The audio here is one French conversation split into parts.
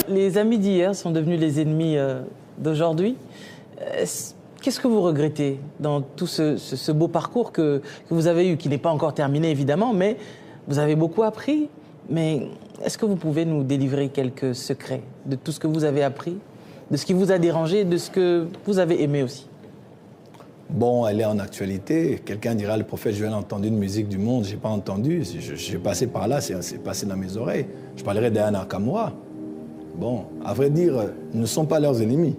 les amis d'hier sont devenus les ennemis d'aujourd'hui. Qu'est-ce que vous regrettez dans tout ce beau parcours que vous avez eu, qui n'est pas encore terminé évidemment, mais vous avez beaucoup appris. Mais est-ce que vous pouvez nous délivrer quelques secrets de tout ce que vous avez appris, de ce qui vous a dérangé, de ce que vous avez aimé aussi? Bon, elle est en actualité. Quelqu'un dira, le prophète Joël a entendu une musique du monde. Je n'ai pas entendu. J'ai passé par là, c'est passé dans mes oreilles. Je parlerai d'Ayaan Nakamura. Bon, à vrai dire, nous ne sommes pas leurs ennemis.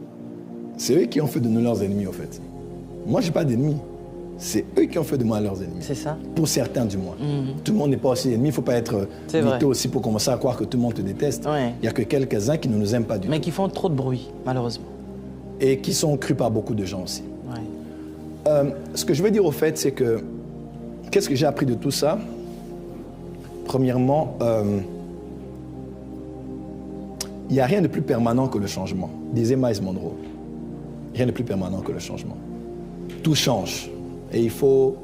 C'est eux qui ont fait de nous leurs ennemis, en fait. Moi, je n'ai pas d'ennemis. C'est eux qui ont fait de moi leurs ennemis. C'est ça? Pour certains, du moins. Tout le monde n'est pas aussi ennemi. Il ne faut pas être mytho aussi pour commencer à croire que tout le monde te déteste. Ouais. Il n'y a que quelques-uns qui ne nous aiment pas du tout. Mais qui font trop de bruit, malheureusement. Et qui sont crus par beaucoup de gens aussi. Ouais. Ce que je veux dire au fait, c'est que qu'est-ce que j'ai appris de tout ça? Premièrement, il n'y a rien de plus permanent que le changement, disait Miles Monroe. Rien de plus permanent que le changement. Tout change et il faut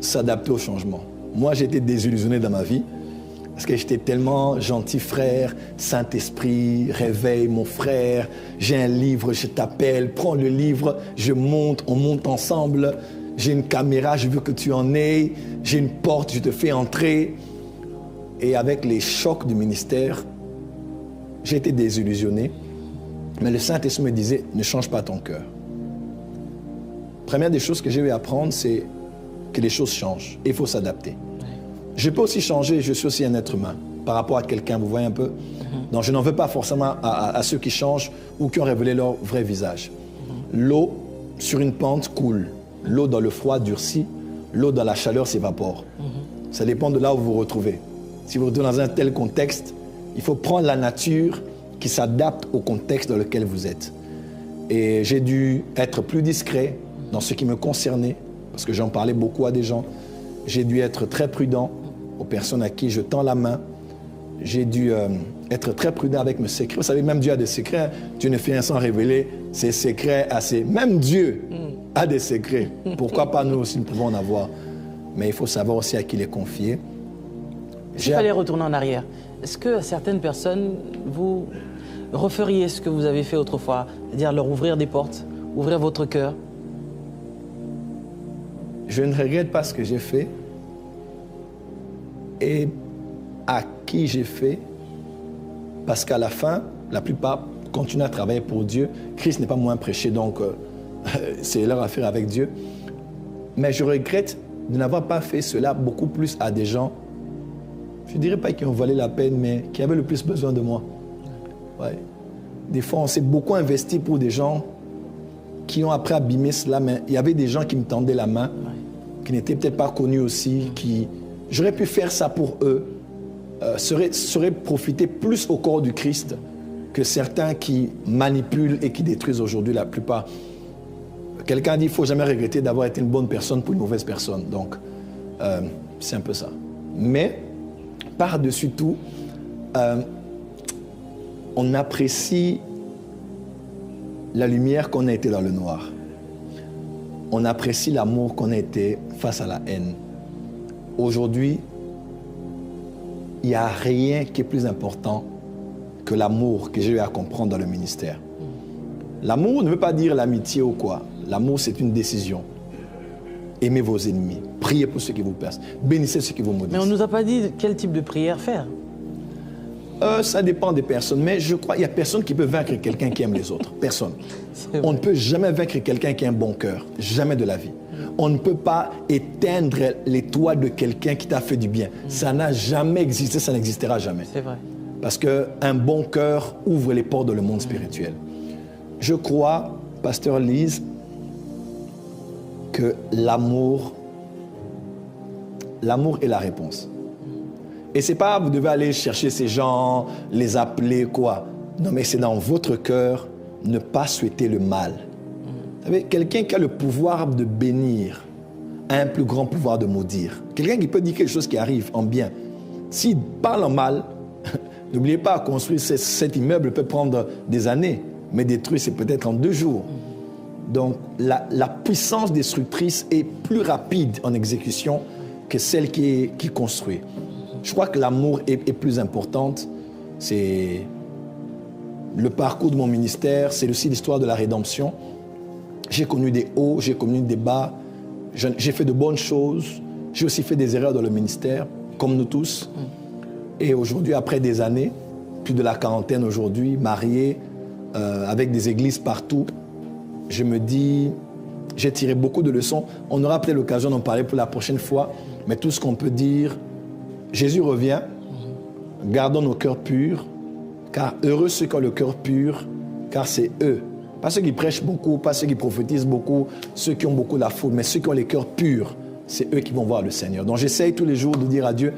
s'adapter au changement. Moi, j'ai été désillusionné dans ma vie parce que j'étais tellement gentil frère, Saint-Esprit, réveille mon frère, j'ai un livre, je t'appelle, prends le livre, je monte, on monte ensemble, j'ai une caméra, je veux que tu en aies, j'ai une porte, je te fais entrer. Et avec les chocs du ministère, j'ai été désillusionné, mais le Saint-Esprit me disait, ne change pas ton cœur. Première des choses que j'ai eu à apprendre, c'est que les choses changent et il faut s'adapter. Je peux aussi changer, je suis aussi un être humain par rapport à quelqu'un, vous voyez un peu. Donc je n'en veux pas forcément à ceux qui changent ou qui ont révélé leur vrai visage. L'eau sur une pente coule, l'eau dans le froid durcit, l'eau dans la chaleur s'évapore. Ça dépend de là où vous vous retrouvez. Si vous vous retrouvez dans un tel contexte, il faut prendre la nature qui s'adapte au contexte dans lequel vous êtes. Et j'ai dû être plus discret dans ce qui me concernait, parce que j'en parlais beaucoup à des gens. J'ai dû être très prudent aux personnes à qui je tends la main. J'ai dû être très prudent avec mes secrets. Vous savez, même Dieu a des secrets. Dieu ne fait rien sans révéler ses secrets à ses... Même Dieu a des secrets. Pourquoi pas nous aussi, nous pouvons en avoir. Mais il faut savoir aussi à qui les confier. S'il fallait retourner en arrière, est-ce que certaines personnes, vous referiez ce que vous avez fait autrefois, c'est-à-dire leur ouvrir des portes, ouvrir votre cœur? Je ne regrette pas ce que j'ai fait et à qui j'ai fait, parce qu'à la fin, la plupart continuent à travailler pour Dieu. Christ n'est pas moins prêché, donc c'est leur affaire avec Dieu. Mais je regrette de n'avoir pas fait cela beaucoup plus à des gens, je ne dirais pas qui ont valé la peine, mais qui avaient le plus besoin de moi. Ouais. Des fois, on s'est beaucoup investi pour des gens qui ont après abîmé cela, mais il y avait des gens qui me tendaient la main, qui n'étaient peut-être pas connus aussi, qui... J'aurais pu faire ça pour eux, serait profiter plus au corps du Christ que certains qui manipulent et qui détruisent aujourd'hui la plupart. Quelqu'un dit qu'il ne faut jamais regretter d'avoir été une bonne personne pour une mauvaise personne. Donc, c'est un peu ça. Mais, par-dessus tout, on apprécie la lumière qu'on a été dans le noir. On apprécie l'amour qu'on a été face à la haine. Aujourd'hui, il n'y a rien qui est plus important que l'amour que j'ai eu à comprendre dans le ministère. L'amour ne veut pas dire l'amitié ou quoi. L'amour, c'est une décision. Aimez vos ennemis. Priez pour ceux qui vous percent. Bénissez ceux qui vous maudissent. Mais on ne nous a pas dit quel type de prière faire. Ça dépend des personnes. Mais je crois qu'il n'y a personne qui peut vaincre quelqu'un qui aime les autres. Personne. On ne peut jamais vaincre quelqu'un qui a un bon cœur. Jamais de la vie. On ne peut pas éteindre l'étoile de quelqu'un qui t'a fait du bien. Ça n'a jamais existé, ça n'existera jamais. C'est vrai. Parce qu'un bon cœur ouvre les portes dans le monde spirituel. Je crois, pasteur Lise, que l'amour est la réponse. Et c'est pas, vous devez aller chercher ces gens, les appeler, quoi. Non, mais c'est dans votre cœur, ne pas souhaiter le mal. Vous savez, quelqu'un qui a le pouvoir de bénir a un plus grand pouvoir de maudire. Quelqu'un qui peut dire quelque chose qui arrive en bien. S'il parle en mal, n'oubliez pas, construire cet immeuble peut prendre des années, mais détruire, c'est peut-être en 2 jours. Donc, la puissance destructrice est plus rapide en exécution que celle qui construit. Je crois que l'amour est plus importante. C'est le parcours de mon ministère, c'est aussi l'histoire de la rédemption. J'ai connu des hauts, j'ai connu des bas, j'ai fait de bonnes choses, j'ai aussi fait des erreurs dans le ministère, comme nous tous. Et aujourd'hui, après des années, plus de la quarantaine aujourd'hui, marié, avec des églises partout, je me dis, j'ai tiré beaucoup de leçons. On aura peut-être l'occasion d'en parler pour la prochaine fois, mais tout ce qu'on peut dire, Jésus revient, gardons nos cœurs purs, car heureux ceux qui ont le cœur pur, car c'est eux. Pas ceux qui prêchent beaucoup, pas ceux qui prophétisent beaucoup, ceux qui ont beaucoup la faute, mais ceux qui ont les cœurs purs, c'est eux qui vont voir le Seigneur. Donc j'essaye tous les jours de dire à Dieu,